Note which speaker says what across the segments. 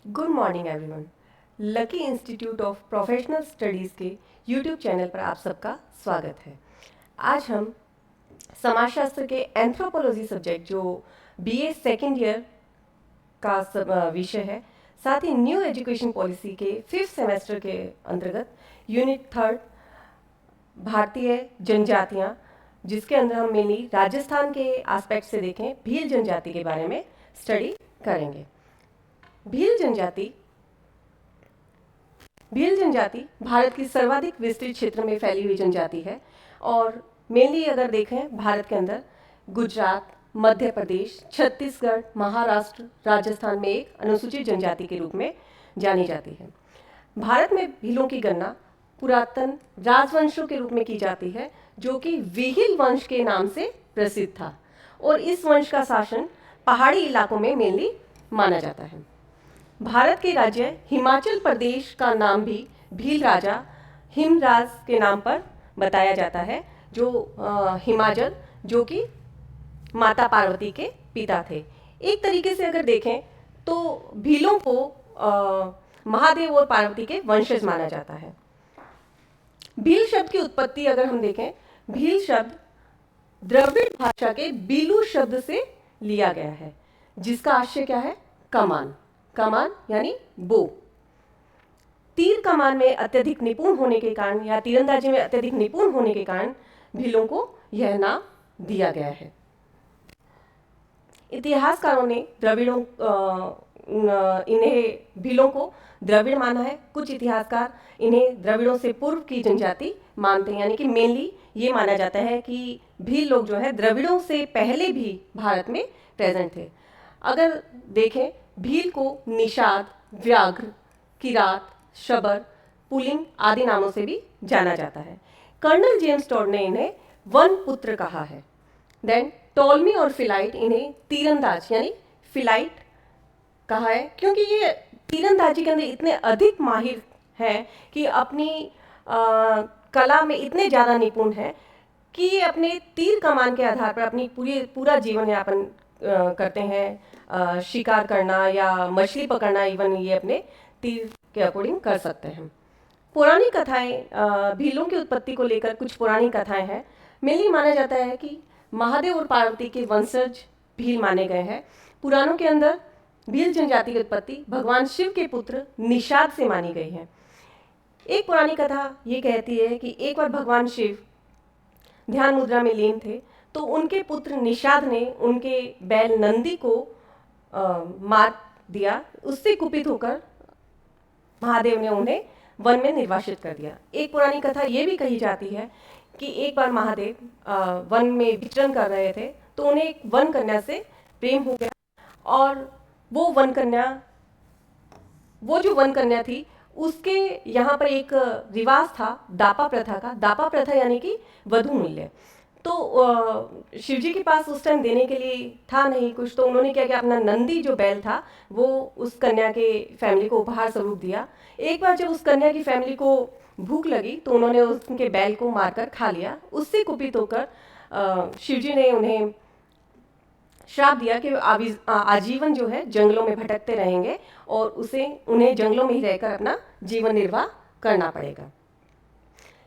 Speaker 1: Good morning everyone. Lucky institute of professional studies के YouTube channel पर आप सबका स्वागत है। आज हम समाजशास्त्र के एंथ्रोपोलॉजी सब्जेक्ट जो बीए सेकेंड ईयर का विषय है, साथ ही न्यू एजुकेशन पॉलिसी के 5th सेमेस्टर के अंतर्गत यूनिट 3 भारतीय जनजातियाँ, जिसके अंदर हम मेनली राजस्थान के एस्पेक्ट से देखें भील जनजाति के बारे में स्टडी करेंगे। भील जनजाति भारत की सर्वाधिक विस्तृत क्षेत्र में फैली हुई जनजाति है और मेनली अगर देखें भारत के अंदर गुजरात, मध्य प्रदेश, छत्तीसगढ़, महाराष्ट्र, राजस्थान में एक अनुसूचित जनजाति के रूप में जानी जाती है। भारत में भीलों की गणना पुरातन राजवंशों के रूप में की जाती है, जो कि विहिल वंश के नाम से प्रसिद्ध था और इस वंश का शासन पहाड़ी इलाकों में मेनली माना जाता है। भारत के राज्य हिमाचल प्रदेश का नाम भी भील राजा हिमराज के नाम पर बताया जाता है, जो हिमाचल जो कि माता पार्वती के पिता थे। एक तरीके से अगर देखें तो भीलों को महादेव और पार्वती के वंशज माना जाता है। भील शब्द की उत्पत्ति अगर हम देखें, भील शब्द द्रविड़ भाषा के बीलू शब्द से लिया गया है, जिसका आशय क्या है? कमान। कमान यानी बो। तीर कमान में अत्यधिक निपुण होने के कारण या तीरंदाजी में अत्यधिक निपुण होने के कारण भीलों को यह नाम दिया गया है। इतिहासकारों ने इन्हें भीलों को द्रविड़ माना है। कुछ इतिहासकार इन्हें द्रविड़ों से पूर्व की जनजाति मानते हैं, यानी कि मेनली ये माना जाता है कि भील लोग जो है द्रविड़ों से पहले भी भारत में प्रेजेंट थे। अगर देखें, भील को निषाद, व्याघ्र, किरात, शबर, पुलिंग आदि नामों से भी जाना जाता है। कर्नल जेम्स टॉड ने इन्हें वन पुत्र कहा है। देन टॉलमी और फिलाइट इन्हें तीरंदाज यानी फिलाइट कहा है, क्योंकि ये तीरंदाजी के अंदर इतने अधिक माहिर हैं कि अपनी कला में इतने ज़्यादा निपुण हैं कि ये अपने तीर कमान के आधार पर अपनी पूरा जीवन यापन करते हैं। शिकार करना या मछली पकड़ना, इवन ये अपने तीर के अकॉर्डिंग कर सकते हैं। पुरानी कथाएं, भीलों की उत्पत्ति को लेकर कुछ पुरानी कथाएं हैं। मेनली माना जाता है कि महादेव और पार्वती के वंशज भील माने गए हैं। पुराणों के अंदर भील जनजाति की उत्पत्ति भगवान शिव के पुत्र निषाद से मानी गई है। एक पुरानी कथा ये कहती है कि एक बार भगवान शिव ध्यान मुद्रा में लीन थे, तो उनके पुत्र निषाद ने उनके बैल नंदी को मार दिया। उससे कुपित होकर महादेव ने उन्हें वन में निर्वासित कर दिया। एक पुरानी कथा ये भी कही जाती है कि एक बार महादेव वन में विचरण कर रहे थे, तो उन्हें एक वन कन्या से प्रेम हो गया और वो जो वन कन्या थी, उसके यहाँ पर एक रिवाज था दापा प्रथा का। दापा प्रथा यानी कि वधू मूल्य। तो शिवजी के पास उस टाइम देने के लिए था नहीं कुछ, तो उन्होंने क्या किया, अपना नंदी जो बैल था वो उस कन्या के फैमिली को उपहार स्वरूप दिया। एक बार जब उस कन्या की फैमिली को भूख लगी तो उन्होंने उनके बैल को मारकर खा लिया। उससे कुपित होकर शिवजी ने उन्हें श्राप दिया कि आजीवन जो है जंगलों में भटकते रहेंगे और उन्हें जंगलों में ही रहकर अपना जीवन निर्वाह करना पड़ेगा।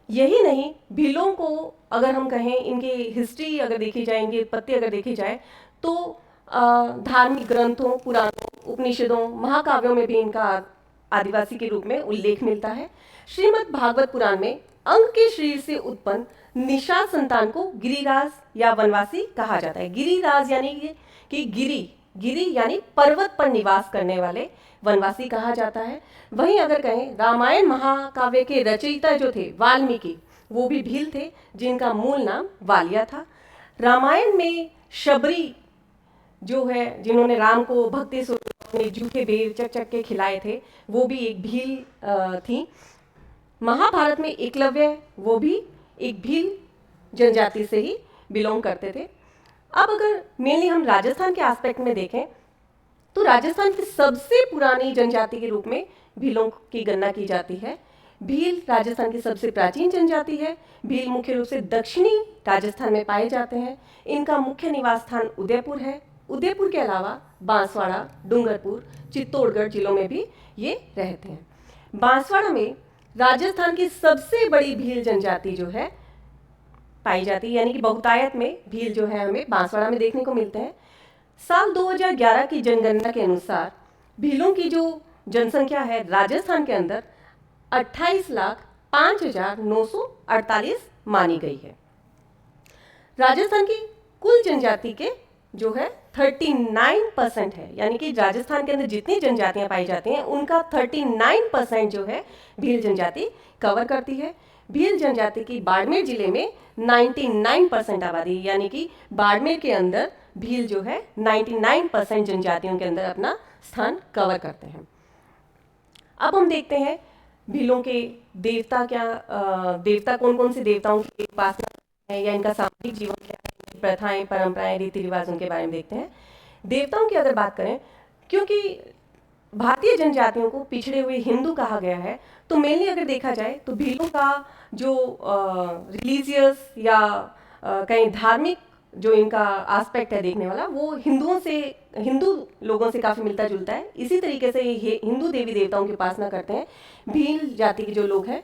Speaker 1: यही नहीं, भीलों को अगर हम कहें, इनकी हिस्ट्री अगर देखी जाए, इनकी उत्पत्ति अगर देखी जाए, तो धार्मिक ग्रंथों, पुराणों, उपनिषदों, महाकाव्यों में भी इनका आदिवासी के रूप में उल्लेख मिलता है। श्रीमद् भागवत पुराण में अंग के शरीर से उत्पन्न निषाद संतान को गिरिराज या वनवासी कहा जाता है। गिरिराज यानी कि गिरी यानी पर्वत पर निवास करने वाले वनवासी कहा जाता है। वहीं अगर कहें, रामायण महाकाव्य के रचयिता जो थे वाल्मीकि, वो भी भील थे, जिनका मूल नाम वालिया था। रामायण में शबरी जो है, जिन्होंने राम को भक्ति से अपने जूठे बेर चक चक के खिलाए थे, वो भी एक भील थी। महाभारत में एकलव्य, वो भी एक भील जनजाति से ही बिलोंग करते थे। अब अगर मेनली हम राजस्थान के एस्पेक्ट में देखें, तो राजस्थान की सबसे पुरानी जनजाति के रूप में भीलों की गणना की जाती है। भील राजस्थान की सबसे प्राचीन जनजाति है। भील मुख्य रूप से दक्षिणी राजस्थान में पाए जाते हैं। इनका मुख्य निवास स्थान उदयपुर है। उदयपुर के अलावा बांसवाड़ा, डूंगरपुर, चित्तौड़गढ़ जिलों में भी ये रहते हैं। बांसवाड़ा में राजस्थान की सबसे बड़ी भील जनजाति जो है पाई जाती है, यानी कि बहुतायत में भील जो है हमें बांसवाड़ा में देखने को मिलते हैं। साल 2011 की जनगणना के अनुसार भीलों की जो जनसंख्या है राजस्थान के अंदर 28,05,948 मानी गई है। राजस्थान की कुल जनजाति के जो है 39% है, यानी कि राजस्थान के अंदर जितनी जनजातियां पाई जाती हैं उनका 39% जो है भील जनजाति कवर करती है। भील जनजाति की बाड़मेर जिले में 99% आबादी, यानी कि बाड़मेर के अंदर भील जो है 99% जनजातियों के अंदर अपना स्थान कवर करते हैं। अब हम देखते हैं भीलों के देवता देवता कौन कौन से देवताओं की उपासना है या इनका सामाजिक जीवन क्या है, प्रथाएं, परंपराएं, रीति रिवाज उनके बारे में देखते हैं। देवताओं की अगर बात करें, क्योंकि भारतीय जनजातियों को पिछड़े हुए हिंदू कहा गया है, तो मेनली अगर देखा जाए तो भीलों का जो रिलीजियस या कहीं धार्मिक जो इनका एस्पेक्ट है देखने वाला, वो हिंदू लोगों से काफ़ी मिलता जुलता है। इसी तरीके से ये हिंदू देवी देवताओं की उपासना करते हैं। भील जाति के जो लोग हैं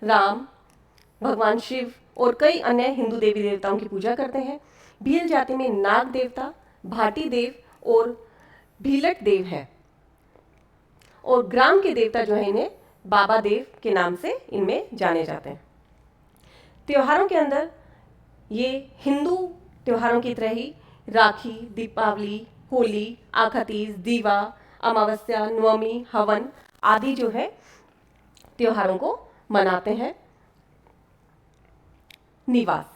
Speaker 1: राम, भगवान शिव और कई अन्य हिंदू देवी देवताओं की पूजा करते हैं। भील जाति में नाग देवता, भाटी देव और भीलट देव है, और ग्राम के देवता जो है इन्हें बाबा देव के नाम से इनमें जाने जाते हैं। त्योहारों के अंदर ये हिंदू त्योहारों की तरह ही राखी, दीपावली, होली, आखातीज, दीवा, अमावस्या, नवमी, हवन आदि जो है त्योहारों को मनाते हैं। निवास,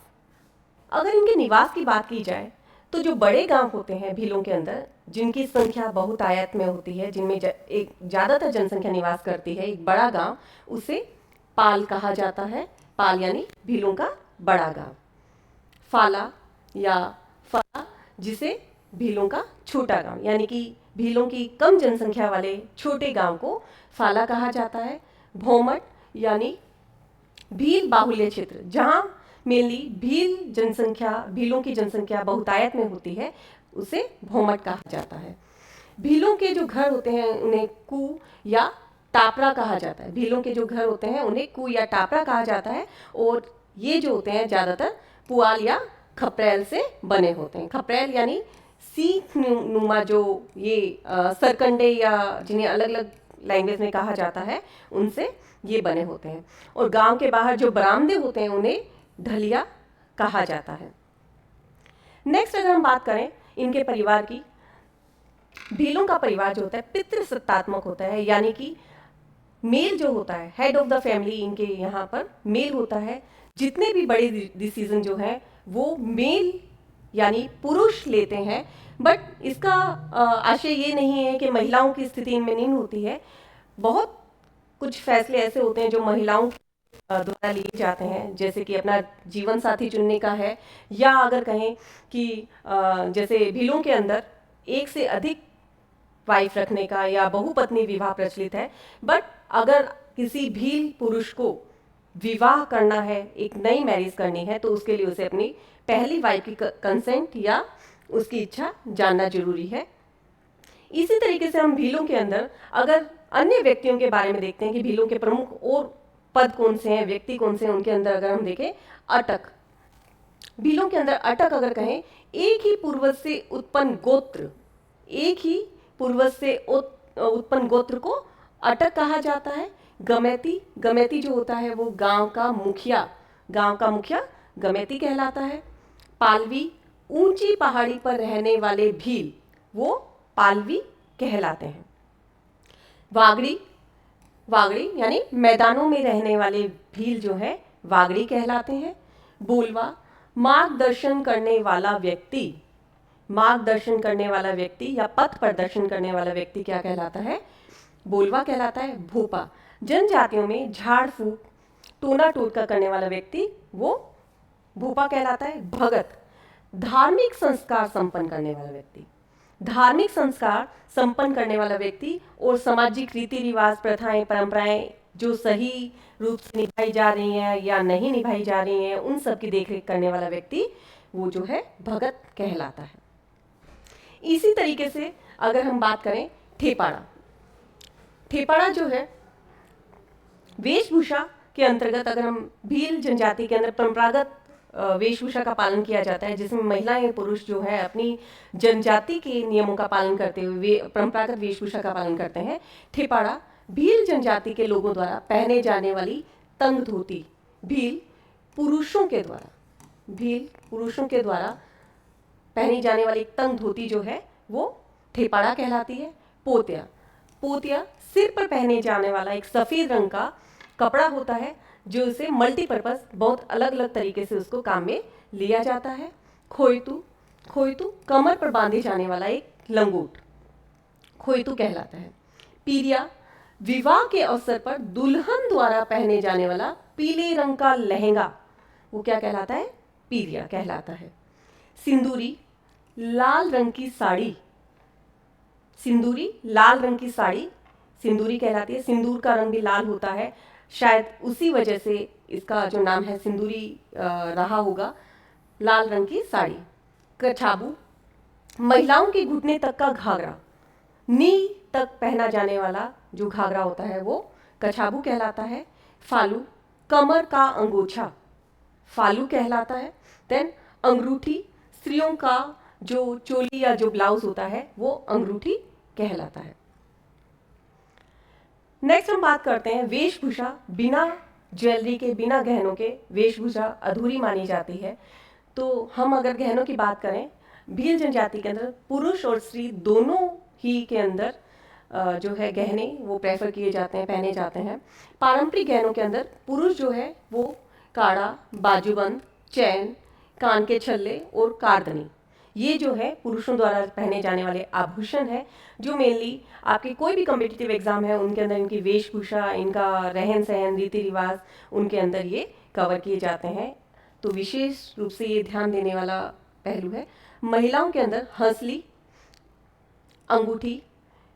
Speaker 1: अगर इनके निवास की बात की जाए तो जो बड़े गांव होते हैं भीलों के अंदर, जिनकी संख्या बहुत आयत में होती है, जिनमें एक ज़्यादातर जनसंख्या निवास करती है, एक बड़ा गांव, उसे पाल कहा जाता है। पाल यानी भीलों का बड़ा गांव। फाला या फाला, जिसे भीलों का छोटा गांव, यानी कि भीलों की कम जनसंख्या वाले छोटे गांव को फाला कहा जाता है। भौमट यानी भील बाहुल्य क्षेत्र, जहां मेनली भीलों की जनसंख्या बहुतायत में होती है, उसे भौमट कहा जाता है। भीलों के जो घर होते हैं उन्हें कू या टापरा कहा जाता है। भीलों के जो घर होते हैं उन्हें कू या टापरा कहा जाता है, और ये जो होते हैं ज़्यादातर पुआल या खपरेल से बने होते हैं। खपरेल यानी सीख नुमा जो ये सरकंडे या जिन्हें अलग अलग लैंग्वेज में कहा जाता है, उनसे ये बने होते हैं। और गांव के बाहर जो बरामदे होते हैं उन्हें ढलिया कहा जाता है। नेक्स्ट अगर हम बात करें इनके परिवार की, भीलों का परिवार जो होता है पितृसत्तात्मक होता है, यानी कि मेल जो होता है, हेड ऑफ द फैमिली इनके यहाँ पर मेल होता है। जितने भी बड़े डिसीजन जो है वो मेल यानी पुरुष लेते हैं, बट इसका आशय ये नहीं है कि महिलाओं की स्थिति इनमें नहीं होती है। बहुत कुछ फैसले ऐसे होते हैं जो महिलाओं द्वारा लिए जाते हैं, जैसे कि अपना जीवन साथी चुनने का है, या अगर कहें कि जैसे भीलों के अंदर एक से अधिक वाइफ रखने का या बहुपत्नी विवाह प्रचलित है। बट अगर किसी भील पुरुष को विवाह करना है, एक नई मैरिज करनी है, तो उसके लिए उसे अपनी पहली वाइफ की कंसेंट या उसकी इच्छा जानना जरूरी है। इसी तरीके से हम भीलों के अंदर अगर अन्य व्यक्तियों के बारे में देखते हैं कि भीलों के प्रमुख और पद कौन से हैं, व्यक्ति कौन से हैं, उनके अंदर अगर हम देखें अटक, भीलों के अंदर अटक अगर कहें, एक ही पूर्वज से उत्पन्न गोत्र, एक ही पूर्वज से उत्पन्न गोत्र को अटक कहा जाता है। गमैती जो होता है वो गांव का मुखिया गमैती कहलाता है। पालवी, ऊंची पहाड़ी पर रहने वाले भील, वो पालवी कहलाते हैं। वागड़ी यानी मैदानों में रहने वाले भील जो है वागड़ी कहलाते हैं। बोलवा, मार्गदर्शन करने वाला व्यक्ति या पथ प्रदर्शन करने वाला व्यक्ति क्या कहलाता है? बोलवा कहलाता है। भोपा, जनजातियों में झाड़ फूक, टोना टोटका करने वाला व्यक्ति, वो भोपा कहलाता है। भगत, धार्मिक संस्कार संपन्न करने वाला व्यक्ति और सामाजिक रीति रिवाज, प्रथाएं, परंपराएं जो सही रूप से निभाई जा रही हैं या नहीं निभाई जा रही हैं, उन सब की देखरेख करने वाला व्यक्ति, वो जो है भगत कहलाता है। इसी तरीके से अगर हम बात करें ठेपाड़ा, ठेपाड़ा जो है वेशभूषा के अंतर्गत, अगर हम भील जनजाति के अंदर परंपरागत वेशभूषा का पालन किया जाता है, जिसमें महिलाएं पुरुष जो है अपनी जनजाति के नियमों का पालन करते हुए परंपरागत वेशभूषा का पालन करते हैं। ठेपाड़ा भील जनजाति के लोगों द्वारा पहने जाने वाली तंग धोती, भील पुरुषों के द्वारा पहनी जाने वाली तंग धोती जो है वो ठेपाड़ा कहलाती है। पोतिया सिर पर पहने जाने वाला एक सफेद रंग का कपड़ा होता है, जो उसे मल्टीपर्पज बहुत अलग अलग तरीके से उसको काम में लिया जाता है। खोयतू कमर पर बांधे जाने वाला एक लंगोट खोयतू कहलाता है। पीरिया विवाह के अवसर पर दुल्हन द्वारा पहने जाने वाला पीले रंग का लहंगा, वो क्या कहलाता है? पीरिया कहलाता है। सिंदूरी लाल रंग की साड़ी, सिंदूरी कहलाती है। सिंदूर का रंग भी लाल होता है, शायद उसी वजह से इसका जो नाम है सिंदूरी रहा होगा। लाल रंग की साड़ी। कछाबू महिलाओं के घुटने तक का घाघरा, नी तक पहना जाने वाला जो घाघरा होता है वो कछाबू कहलाता है। फालू कमर का अंगोछा, फालू कहलाता है। देन अंगूठी स्त्रियों का जो चोली या जो ब्लाउज होता है वो अंगूठी कहलाता है। नेक्स्ट हम बात करते हैं वेशभूषा। बिना ज्वेलरी के, बिना गहनों के वेशभूषा अधूरी मानी जाती है। तो हम अगर गहनों की बात करें, भील जनजाति के अंदर पुरुष और स्त्री दोनों ही के अंदर जो है गहने वो प्रेफर किए जाते हैं, पहने जाते हैं। पारंपरिक गहनों के अंदर पुरुष जो है वो काड़ा, बाजूबंद, चैन, कान के छल्ले और कारदनी, ये जो है पुरुषों द्वारा पहने जाने वाले आभूषण है, जो मेनली आपके कोई भी कॉम्पिटिटिव एग्जाम है उनके अंदर इनकी वेशभूषा, इनका रहन सहन, रीति रिवाज उनके अंदर ये कवर किए जाते हैं। तो विशेष रूप से ये ध्यान देने वाला पहलू है। महिलाओं के अंदर हंसली, अंगूठी,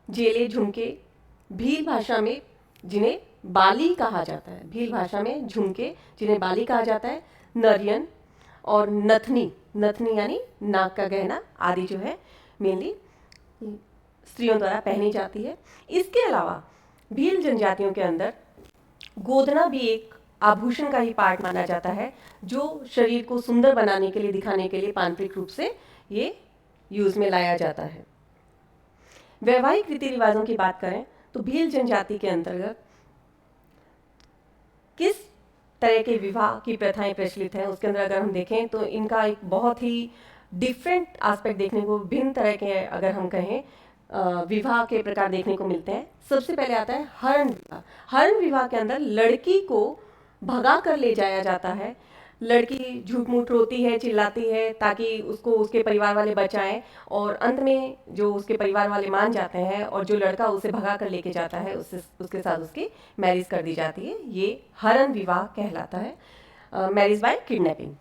Speaker 1: जेले, झुमके, भील भाषा में जिन्हें बाली कहा जाता है, भील भाषा में झुमके जिन्हें बाली कहा जाता है, नरियन और नथनी यानी नाक का गहना आदि जो है मेनली स्त्रियों द्वारा पहनी जाती है। इसके अलावा भील जनजातियों के अंदर गोदना भी एक आभूषण का ही पार्ट माना जाता है, जो शरीर को सुंदर बनाने के लिए, दिखाने के लिए पारंपरिक रूप से ये यूज में लाया जाता है। वैवाहिक रीति रिवाजों की बात करें तो भील जनजाति के अंतर्गत किस तरह के विवाह की प्रथाएं प्रचलित हैं, उसके अंदर अगर हम देखें तो इनका एक बहुत ही डिफरेंट एस्पेक्ट देखने को, भिन्न तरह के अगर हम कहें विवाह के प्रकार देखने को मिलते हैं। सबसे पहले आता है हरण विवाह। हरण विवाह के अंदर लड़की को भगा कर ले जाया जाता है। लड़की झूठ मूठ रोती है, चिल्लाती है ताकि उसको उसके परिवार वाले बचाएं, और अंत में जो उसके परिवार वाले मान जाते हैं और जो लड़का उसे भगा कर लेके जाता है उसके साथ उसकी मैरिज कर दी जाती है। ये हरण विवाह कहलाता है, मैरिज बाय किडनैपिंग।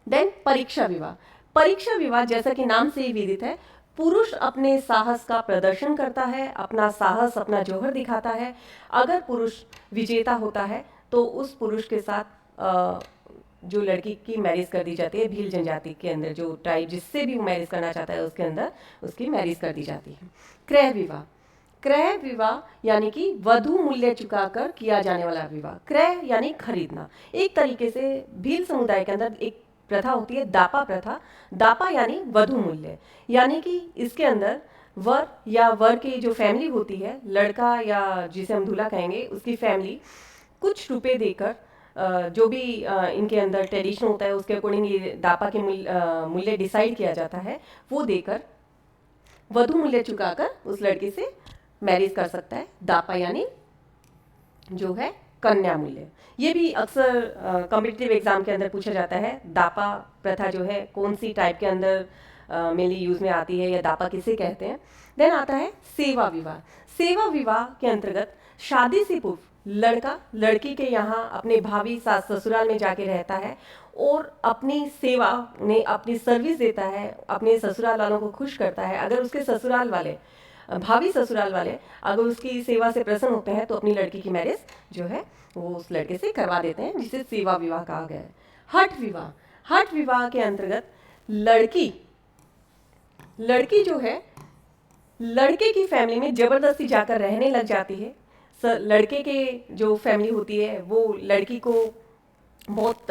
Speaker 1: देन परीक्षा विवाह जैसा कि नाम से ही विदित है, पुरुष अपने साहस का प्रदर्शन करता है, अपना साहस, अपना जौहर दिखाता है। अगर पुरुष विजेता होता है तो उस पुरुष के साथ जो लड़की की मैरिज कर दी जाती है, भील जनजाति के अंदर जो ट्राइब जिससे भी वो मैरिज करना चाहता है उसके अंदर उसकी मैरिज कर दी जाती है। क्रय विवाह यानी कि वधु मूल्य चुकाकर किया जाने वाला विवाह। क्रय यानी खरीदना। एक तरीके से भील समुदाय के अंदर एक प्रथा होती है दापा प्रथा। दापा यानी वधु मूल्य, यानी कि इसके अंदर वर या वर की जो फैमिली होती है, लड़का या जिसे हम दूल्हा कहेंगे, उसकी फैमिली कुछ रुपए देकर जो भी इनके अंदर ट्रेडिशन होता है उसके अकॉर्डिंग ये दापा के मूल्य डिसाइड किया जाता है, वो देकर वधु मूल्य चुकाकर उस लड़की से मैरिज कर सकता है। दापा यानी जो है कन्या मूल्य। ये भी अक्सर कॉम्पिटिटिव एग्जाम के अंदर पूछा जाता है, दापा प्रथा जो है कौन सी टाइप के अंदर मेनली यूज में आती है या दापा किसे कहते हैं। देन आता है सेवा विवाह के अंतर्गत शादी से पूर्व लड़का लड़की के यहाँ अपने भावी सास ससुराल में जाके रहता है और अपनी सेवा ने अपनी सर्विस देता है, अपने ससुराल वालों को खुश करता है। अगर उसके ससुराल वाले, भावी ससुराल वाले अगर उसकी सेवा से प्रसन्न होते हैं तो अपनी लड़की की मैरिज जो है वो उस लड़के से करवा देते हैं, जिसे सेवा विवाह कहा गया है। हठ विवाह के अंतर्गत लड़की जो है लड़के की फैमिली में जबरदस्ती जाकर रहने लग जाती है। लड़के के जो फैमिली होती है वो लड़की को बहुत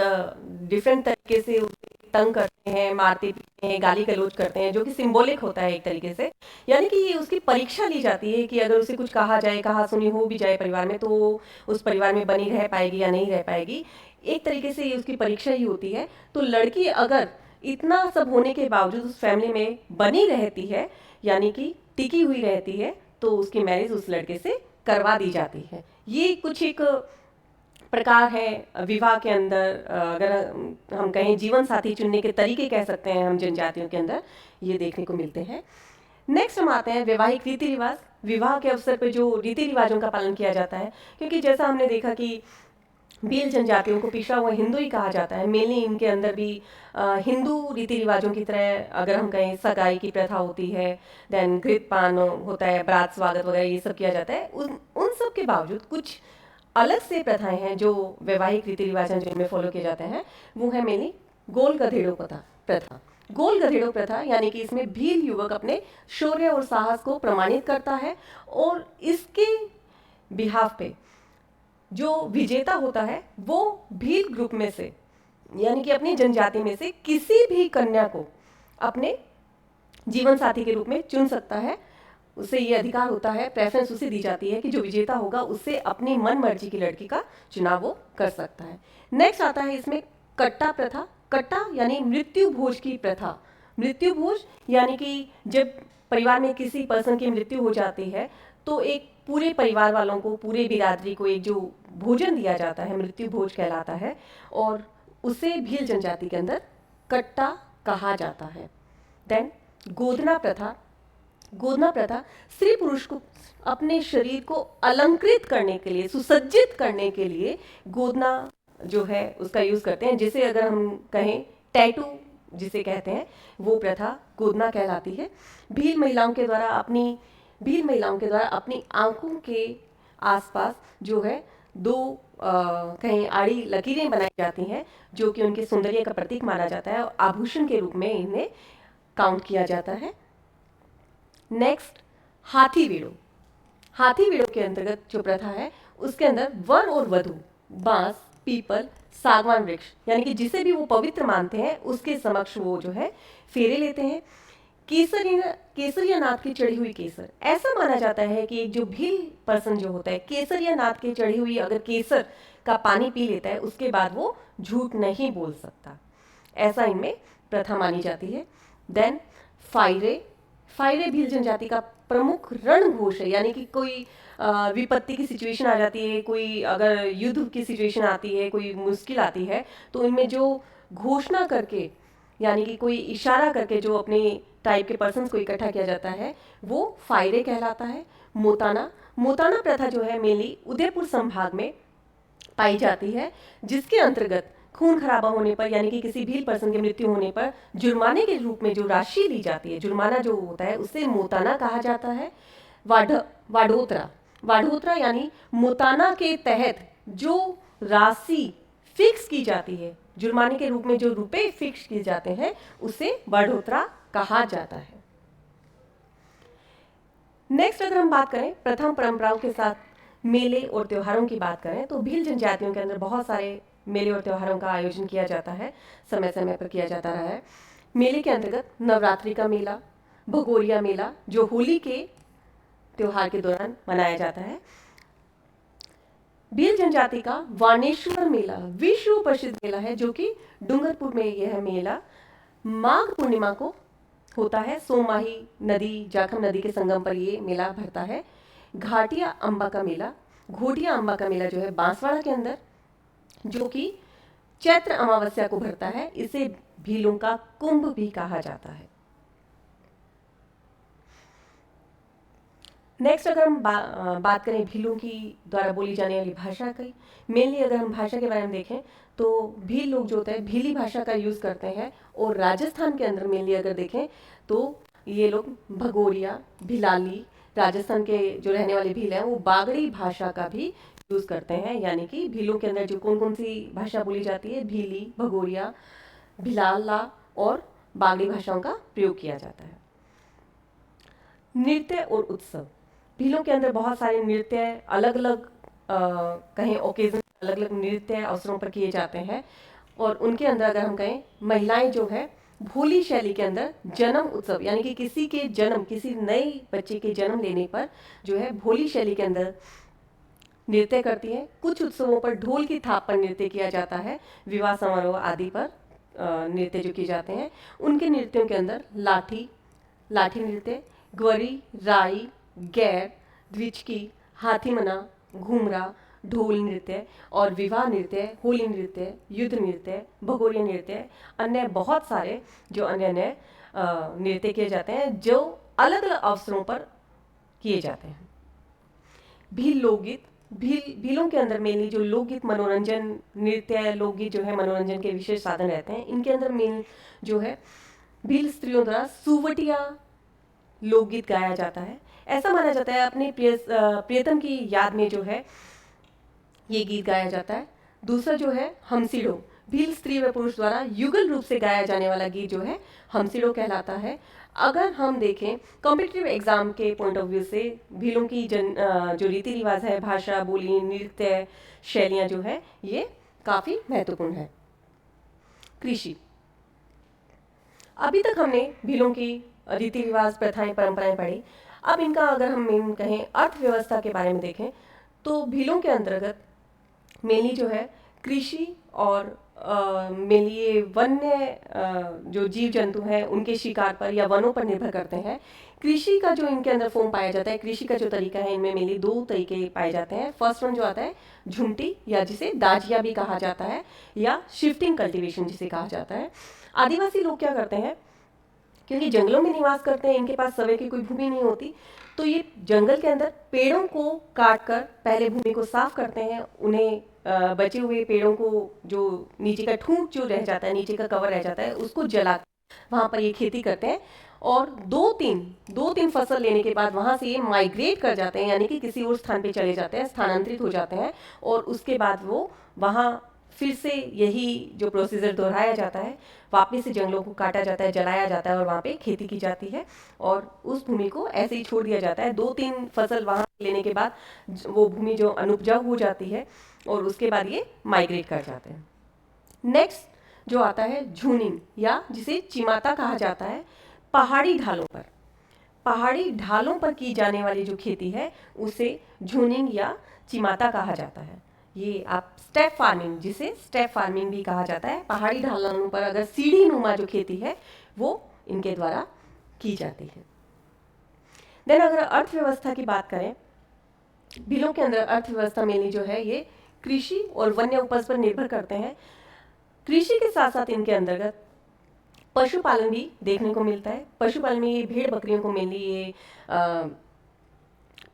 Speaker 1: डिफरेंट तरीके से उसे तंग करते हैं, मारते पीटते हैं, गाली गलौज करते हैं, जो कि सिंबॉलिक होता है एक तरीके से। यानी कि ये उसकी परीक्षा ली जाती है कि अगर उसे कुछ कहा जाए, कहा सुनी हो भी जाए परिवार में, तो वो उस परिवार में बनी रह पाएगी या नहीं रह पाएगी। एक तरीके से ये उसकी परीक्षा ही होती है। तो लड़की अगर इतना सब होने के बावजूद उस फैमिली में बनी रहती है, यानी कि टिकी हुई रहती है, तो उसकी मैरिज उस लड़के से करवा दी जाती है। ये कुछ एक प्रकार है विवाह के अंदर, अगर हम कहें जीवन साथी चुनने के तरीके कह सकते हैं हम जनजातियों के अंदर ये देखने को मिलते हैं। नेक्स्ट हम आते हैं वैवाहिक रीति रिवाज। विवाह के अवसर पर जो रीति रिवाजों का पालन किया जाता है, क्योंकि जैसा हमने देखा कि भील जनजातियों को पिछड़ा हुआ हिंदू ही कहा जाता है। मेनली इनके अंदर भी हिंदू रीति रिवाजों की तरह अगर हम कहें सगाई की प्रथा होती है, देन घृतपान होता है, बरात स्वागत वगैरह ये सब किया जाता है। उन सब के बावजूद कुछ अलग से प्रथाएं हैं जो वैवाहिक रीति रिवाज हैं जिनमें फॉलो किए जाते हैं। वो है मेनली गोल गधेड़ों प्रथा। गोल गधेड़ों प्रथा यानी कि इसमें भील युवक अपने शौर्य और साहस को प्रमाणित करता है, और इसके बिहाफ पे जो विजेता होता है वो भील ग्रुप में से, यानी कि अपनी जनजाति में से किसी भी कन्या को अपने जीवन साथी के रूप में चुन सकता है। उसे ये अधिकार होता है, प्रेफरेंस उसे दी जाती है कि जो विजेता होगा उससे अपनी मन मर्जी की लड़की का चुनाव वो कर सकता है। नेक्स्ट आता है इसमें कट्टा प्रथा। कट्टा यानी मृत्यु भोज की प्रथा। मृत्यु भोज यानी कि जब परिवार में किसी पर्सन की मृत्यु हो जाती है तो एक पूरे परिवार वालों को, पूरे बिरादरी को एक जो भोजन दिया जाता है मृत्यु भोज कहलाता है, और उसे भील जनजाति के अंदर कट्टा कहा जाता है। देन गोदना प्रथा। गोदना प्रथा स्त्री पुरुष को अपने शरीर को अलंकृत करने के लिए, सुसज्जित करने के लिए गोदना जो है उसका यूज करते हैं, जिसे अगर हम कहें टैटू जिसे कहते हैं, वो प्रथा गोदना कहलाती है। भील महिलाओं के द्वारा अपनी आंखों के आसपास जो है दो कहीं आड़ी लकीरें बनाई जाती हैं, जो कि उनके सौंदर्य का प्रतीक माना जाता है और आभूषण के रूप में इन्हें काउंट किया जाता है। नेक्स्ट हाथी वीड़ो। हाथी वीड़ो के अंतर्गत जो प्रथा है उसके अंदर वर और वधू बांस, पीपल, सागवान वृक्ष यानी कि जिसे भी वो पवित्र मानते हैं उसके समक्ष वो जो है फेरे लेते हैं। केसर या नाथ की चढ़ी हुई केसर, ऐसा माना जाता है कि एक जो भील पर्सन जो होता है केसर या नाथ की चढ़ी हुई अगर केसर का पानी पी लेता है उसके बाद वो झूठ नहीं बोल सकता, ऐसा इनमें प्रथा मानी जाती है। देन फायरे। फायरे भील जनजाति का प्रमुख रण घोष है, यानी कि कोई विपत्ति की सिचुएशन आ जाती है, कोई अगर युद्ध की सिचुएशन आती है, कोई मुश्किल आती है, तो इनमें जो घोषणा करके यानी कि कोई इशारा करके जो अपने टाइप के पर्सन को इकट्ठा किया जाता है वो फायरे कहलाता है। मोताना। मोताना प्रथा जो है मेनली उदयपुर संभाग में पाई जाती है, जिसके अंतर्गत खून खराबा होने पर यानी कि किसी भील पर्सन की मृत्यु होने पर जुर्माने के रूप में जो राशि दी जाती है, जुर्माना जो होता है उसे मोताना कहा जाता है। वाढोत्रा। वाढोत्रा यानी मोताना के तहत जो राशि फिक्स की जाती है, जुर्माने के रूप में जो रुपए फिक्स किए जाते हैं उसे वाढोत्रा कहा जाता है। नेक्स्ट अगर हम बात करें प्रथम परंपराओं के साथ मेले और त्योहारों की बात करें तो भील जनजातियों के अंदर बहुत सारे मेले और त्योहारों का आयोजन किया जाता है, समय समय पर किया जाता रहा है। मेले के अंतर्गत नवरात्रि का मेला, भगोरिया मेला जो होली के त्योहार के दौरान मनाया जाता है। भील जनजाति का वाणेश्वर मेला विश्व प्रसिद्ध मेला है, जो कि डूंगरपुर में यह मेला माघ पूर्णिमा को होता है। सोमाही नदी, जाखम नदी के संगम पर ये मेला भरता है। घोटिया अम्बा का मेला जो है बांसवाड़ा के अंदर, जो कि चैत्र अमावस्या को भरता है। इसे भीलों का कुंभ भी कहा जाता है। नेक्स्ट अगर हम बात करें भीलों की द्वारा बोली जाने वाली भाषा की, मेनली अगर हम भाषा के बारे में देखें तो भील लोग जो होते हैं भीली भाषा का यूज़ करते हैं, और राजस्थान के अंदर मेनली अगर देखें तो ये लोग भगोरिया, भिलाली, राजस्थान के जो रहने वाले भील हैं वो बागड़ी भाषा का भी यूज़ करते हैं। यानी कि भीलों के अंदर जो कौन कौन सी भाषा बोली जाती है, भीली, भगोरिया, भिलाला और बागड़ी भाषाओं का प्रयोग किया जाता है। नृत्य और उत्सव। भीलों के अंदर बहुत सारे नृत्य अलग अलग कहें ओकेजन, अलग अलग नृत्य अवसरों पर किए जाते हैं। और उनके अंदर अगर हम कहें, महिलाएं जो है भोली शैली के अंदर जन्म उत्सव, यानी कि किसी के जन्म, किसी नए बच्चे के जन्म लेने पर जो है भोली शैली के अंदर नृत्य करती हैं। कुछ उत्सवों पर ढोल की थाप पर नृत्य किया जाता है। विवाह समारोह आदि पर नृत्य जो किए जाते हैं, उनके नृत्यों के अंदर लाठी नृत्य, ग्वरी, राई, गैर, द्विचकी, हाथीमना, घूमरा, ढोल नृत्य और विवाह नृत्य, होली नृत्य, युद्ध नृत्य, भगोरिया नृत्य, अन्य बहुत सारे जो अन्य अन्य नृत्य किए जाते हैं जो अलग अलग अवसरों पर किए जाते हैं। भील लोकगीत, भीलों के अंदर मेनली जो लोकगीत मनोरंजन, नृत्य लोकगीत जो है मनोरंजन के विशेष साधन रहते हैं। इनके अंदर मेन जो है भील स्त्रियों द्वारा सुवटिया लोकगीत गाया जाता है। ऐसा माना जाता है अपने प्रियतम की याद में जो है ये गीत गाया जाता है। दूसरा जो है हमसिडो, भील स्त्री व पुरुष द्वारा युगल रूप से गाया जाने वाला गीत जो है हमसिडो कहलाता है। अगर हम देखें कॉम्पिटिटिव एग्जाम के पॉइंट ऑफ व्यू से, भीलों की जो रीति रिवाज है, भाषा, बोली, नृत्य शैलियाँ जो है ये काफ़ी महत्वपूर्ण है। कृषि, अभी तक हमने भीलों की रीति रिवाज, प्रथाएं, परंपराएं पढ़ी। अब इनका अगर हम मेन कहें अर्थव्यवस्था के बारे में देखें तो भीलों के अंतर्गत मेनली जो है कृषि और मेनली ये वन्य जो जीव जंतु हैं उनके शिकार पर या वनों पर निर्भर करते हैं। कृषि का जो इनके अंदर फॉर्म पाया जाता है, कृषि का जो तरीका है, इनमें मेनली दो तरीके पाए जाते हैं। फर्स्ट वन जो आता है झुमटी, या जिसे दाजिया भी कहा जाता है, या शिफ्टिंग कल्टीवेशन जिसे कहा जाता है। आदिवासी लोग क्या करते हैं, क्योंकि जंगलों में निवास करते हैं, इनके पास सवे की कोई भूमि नहीं होती, तो ये जंगल के अंदर पेड़ों को काट कर पहले भूमि को साफ करते हैं। उन्हें बचे हुए पेड़ों को, जो नीचे का ठूंठ जो रह जाता है, नीचे का कवर रह जाता है, उसको जला वहाँ पर ये खेती करते हैं। और दो तीन फसल लेने के बाद वहाँ से ये माइग्रेट कर जाते हैं, यानी कि किसी और स्थान पे चले जाते हैं, स्थानांतरित हो जाते हैं। और उसके बाद वो वहाँ फिर से यही जो प्रोसीजर दोहराया जाता है, वापस से जंगलों को काटा जाता है, जलाया जाता है और वहाँ पे खेती की जाती है। और उस भूमि को ऐसे ही छोड़ दिया जाता है। 2-3 फसल वहाँ लेने के बाद वो भूमि जो अनुपजाऊ हो जाती है और उसके बाद ये माइग्रेट कर जाते हैं। नेक्स्ट जो आता है झूनिंग, या जिसे चिमाता कहा जाता है। पहाड़ी ढालों पर की जाने वाली जो खेती है उसे झूनिंग या चिमाता कहा जाता है। ये आप स्टेप फार्मिंग, जिसे स्टेप फार्मिंग भी कहा जाता है, पहाड़ी ढलानों पर अगर सीढ़ी नुमा जो खेती है वो इनके द्वारा की जाती है। देन अगर अर्थव्यवस्था की बात करें, भीलों के अंदर अर्थव्यवस्था मेनली जो है ये कृषि और वन्य उपज पर निर्भर करते हैं। कृषि के साथ साथ इनके अंतर्गत पशुपालन भी देखने को मिलता है। पशुपालन में ये भेड़ बकरियों को मेनली ये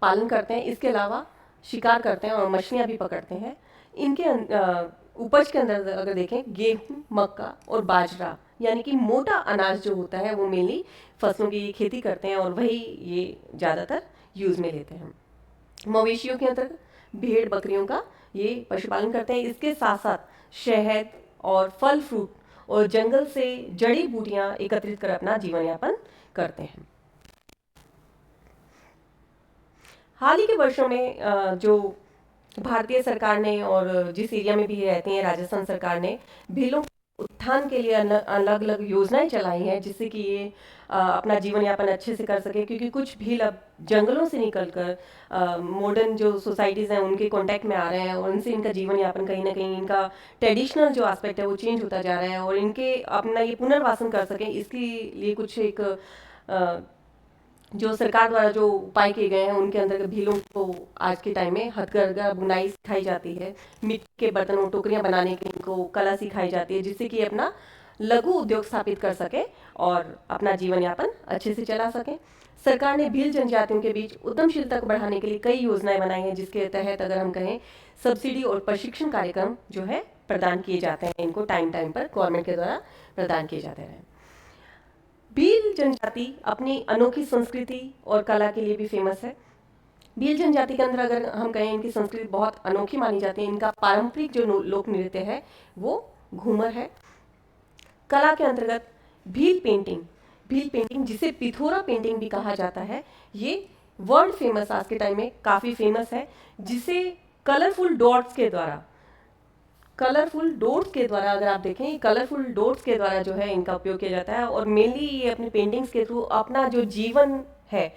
Speaker 1: पालन करते हैं। इसके अलावा शिकार करते हैं और मछलियाँ भी पकड़ते हैं। इनके उपज के अंदर अगर देखें, गेहूँ, मक्का और बाजरा, यानी कि मोटा अनाज जो होता है वो मेनली फसलों की खेती करते हैं और वही ये ज़्यादातर यूज़ में लेते हैं। मवेशियों के अंदर भेड़ बकरियों का ये पशुपालन करते हैं। इसके साथ साथ शहद और फल फ्रूट और जंगल से जड़ी बूटियां एकत्रित कर अपना जीवन यापन करते हैं। हाल ही के वर्षों में जो भारतीय सरकार ने और जिस एरिया में भी रहती हैं, राजस्थान सरकार ने भीलों के उत्थान के लिए अलग अलग योजनाएं चलाई हैं, जिससे कि ये अपना जीवन यापन अच्छे से कर सके। क्योंकि कुछ भील अब जंगलों से निकलकर मॉडर्न जो सोसाइटीज़ हैं उनके कांटेक्ट में आ रहे हैं और उनसे इनका जीवन यापन कहीं ना कहीं, इनका ट्रेडिशनल जो एस्पेक्ट है वो चेंज होता जा रहा है। और इनके अपना ये पुनर्वासन कर सकें, इसके लिए कुछ एक जो सरकार द्वारा जो उपाय किए गए हैं उनके अंदर भीलों को आज के टाइम में हथकरघा बुनाई सिखाई जाती है, मिट्टी के बर्तनों टोकरियां बनाने की इनको कला सिखाई जाती है, जिससे कि अपना लघु उद्योग स्थापित कर सके और अपना जीवन यापन अच्छे से चला सकें। सरकार ने भील जनजातियों के बीच उद्यमशीलता को बढ़ाने के लिए कई योजनाएं बनाई हैं, जिसके तहत अगर हम कहें सब्सिडी और प्रशिक्षण कार्यक्रम जो है प्रदान किए जाते हैं, इनको टाइम टाइम पर गवर्नमेंट के द्वारा प्रदान किए जाते हैं। भील जनजाति अपनी अनोखी संस्कृति और कला के लिए भी फेमस है। भील जनजाति के अंदर अगर हम कहें इनकी संस्कृति बहुत अनोखी मानी जाती है। इनका पारंपरिक जो लोक नृत्य है वो घूमर है। कला के अंतर्गत भील पेंटिंग, भील पेंटिंग, जिसे पिथोरा पेंटिंग भी कहा जाता है, ये वर्ल्ड फेमस, आज के टाइम में काफ़ी फेमस है, जिसे कलरफुल डॉट्स के द्वारा अगर आप देखें, कलरफुल डॉट्स के द्वारा जो है इनका उपयोग किया जाता है। और मेनली ये अपने पेंटिंग्स के थ्रू अपना जो जीवन है,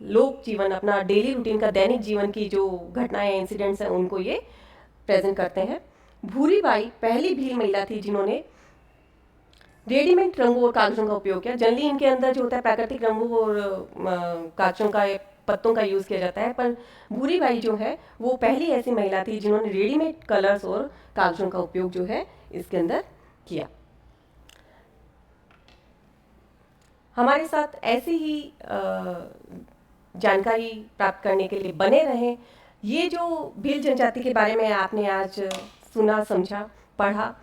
Speaker 1: लोक जीवन, अपना डेली रूटीन का, दैनिक जीवन की जो घटनाएं, इंसिडेंट्स हैं, उनको ये प्रेजेंट करते हैं। भूरी बाई पहली भील महिला थी जिन्होंने रेडीमेड रंगों और कागजों का उपयोग किया। जनरली इनके अंदर जो होता है प्राकृतिक रंगों और कागजों का, पत्तों का यूज़ किया जाता है, पर भूरी बाई जो है वो पहली ऐसी महिला थी जिन्होंने रेडीमेड कलर्स और कागजों का उपयोग जो है इसके अंदर किया। हमारे साथ ऐसी ही जानकारी प्राप्त करने के लिए बने रहें। ये जो भील जनजाति के बारे में आपने आज सुना, समझा, पढ़ा,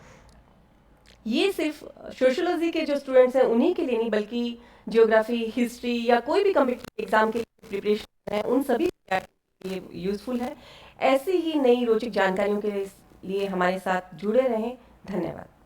Speaker 1: ये सिर्फ सोशियोलॉजी के जो स्टूडेंट्स हैं उन्हीं के लिए नहीं, बल्कि ज्योग्राफी, हिस्ट्री या कोई भी कॉम्पिटिटिव एग्जाम के प्रिपरेशन है, उन सभी के लिए यूजफुल है। ऐसी ही नई रोचक जानकारियों के लिए हमारे साथ जुड़े रहें। धन्यवाद।